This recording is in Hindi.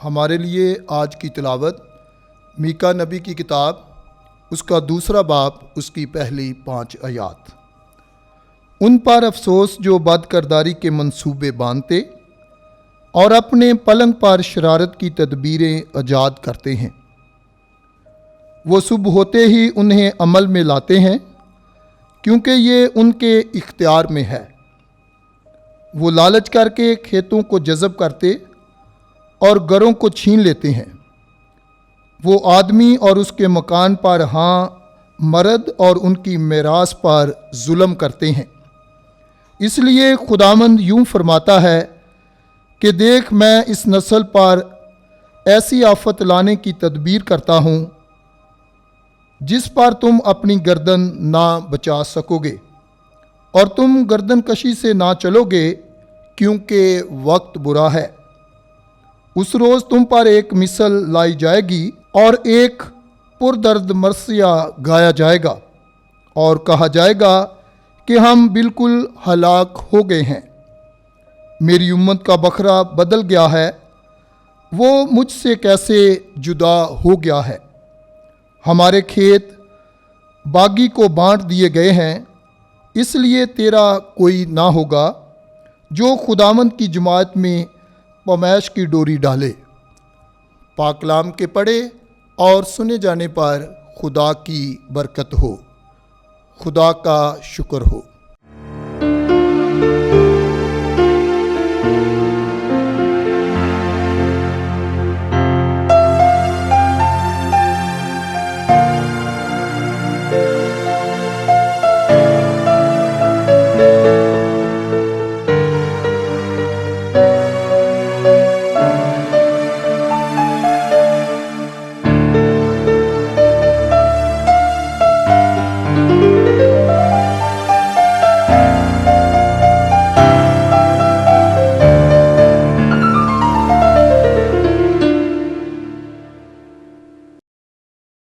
हमारे लिए आज की तिलावत मीका नबी की किताब, उसका दूसरा बाब, उसकी पहली 5 आयात। उन पर अफसोस जो बदकरदारी के मंसूबे बांधते और अपने पलंग पर शरारत की तदबीरें ईजाद करते हैं। वो सुबह होते ही उन्हें अमल में लाते हैं, क्योंकि ये उनके इख्तियार में है। वो लालच करके खेतों को जज़ब करते और घरों को छीन लेते हैं। वो आदमी और उसके मकान पर, हाँ, मर्द और उनकी मेरास पर जुल्म करते हैं। इसलिए खुदावंद यूं फरमाता है कि देख, मैं इस नस्ल पर ऐसी आफत लाने की तदबीर करता हूँ जिस पर तुम अपनी गर्दन ना बचा सकोगे और तुम गर्दन कशी से ना चलोगे, क्योंकि वक्त बुरा है। उस रोज़ तुम पर एक मिसल लाई जाएगी और एक पुरदर्द मरसिया गाया जाएगा और कहा जाएगा कि हम बिल्कुल हलाक हो गए हैं। मेरी उम्मत का बकरा बदल गया है, वो मुझसे कैसे जुदा हो गया है। हमारे खेत बागी को बांट दिए गए हैं, इसलिए तेरा कोई ना होगा जो खुदावंद की जमात में पमैश की डोरी डाले। पाकलाम के पढ़े और सुने जाने पर खुदा की बरकत हो। खुदा का शुक्र हो।